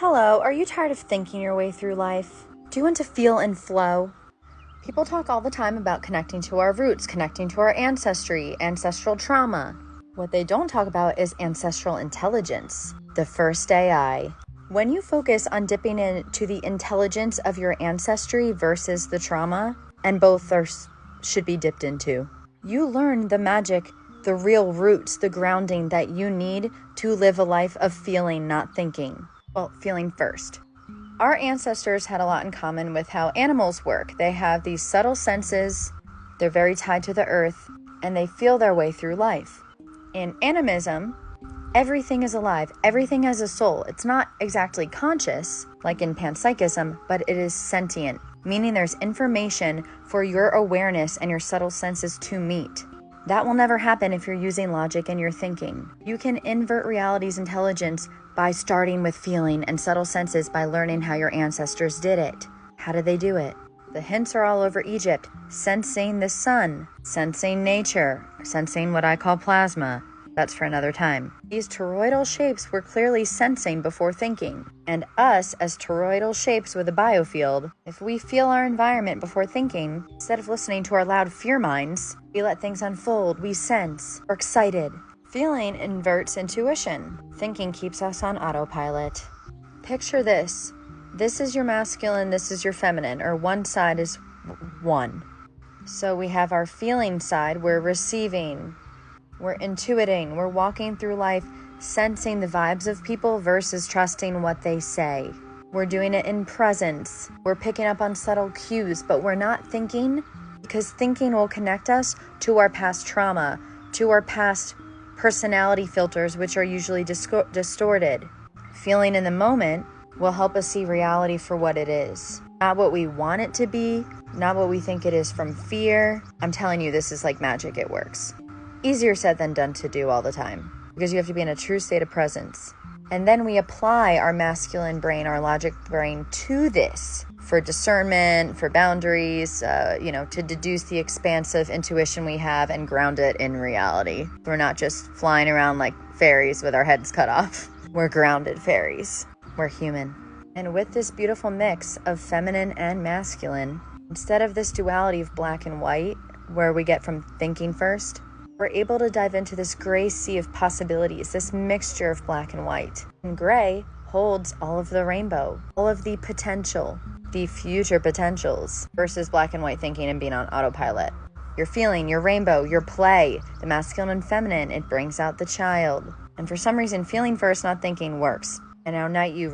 Hello, are you tired of thinking your way through life? Do you want to feel in flow? People talk all the time about connecting to our roots, connecting to our ancestry, ancestral trauma. What they don't talk about is ancestral intelligence, the first AI. When you focus on dipping into the intelligence of your ancestry versus the trauma, and both should be dipped into, you learn the magic, the real roots, the grounding that you need to live a life of feeling, not thinking. Well, feeling first. Our ancestors had a lot in common with how animals work. They have these subtle senses, they're very tied to the earth, and they feel their way through life. In animism, everything is alive, everything has a soul. It's not exactly conscious, like in panpsychism, but it is sentient, meaning there's information for your awareness and your subtle senses to meet. That will never happen if you're using logic and you're thinking. You can invert reality's intelligence by starting with feeling and subtle senses by learning how your ancestors did it. How did they do it? The hints are all over Egypt. Sensing the sun, sensing nature, sensing what I call plasma. That's for another time. These toroidal shapes were clearly sensing before thinking. And us, as toroidal shapes with a biofield, if we feel our environment before thinking, instead of listening to our loud fear minds, we let things unfold, we sense, we're excited. Feeling inverts intuition. Thinking keeps us on autopilot. Picture this. This is your masculine, this is your feminine, or one side is one. So we have our feeling side, we're receiving, we're intuiting, we're walking through life sensing the vibes of people versus trusting what they say. We're doing it in presence. We're picking up on subtle cues, but we're not thinking because thinking will connect us to our past trauma, to our past personality filters, which are usually distorted. Feeling in the moment will help us see reality for what it is. Not what we want it to be, not what we think it is from fear. I'm telling you, this is like magic, it works. Easier said than done to do all the time, because you have to be in a true state of presence. And then we apply our masculine brain, our logic brain to this for discernment, for boundaries, to deduce the expansive intuition we have and ground it in reality. We're not just flying around like fairies with our heads cut off. We're grounded fairies. We're human. And with this beautiful mix of feminine and masculine, instead of this duality of black and white, where we get from thinking first, we're able to dive into this gray sea of possibilities, this mixture of black and white. And gray holds all of the rainbow, all of the potential, the future potentials, versus black and white thinking and being on autopilot. Your feeling, your rainbow, your play, the masculine and feminine, it brings out the child. And for some reason, feeling first, not thinking works. And now night you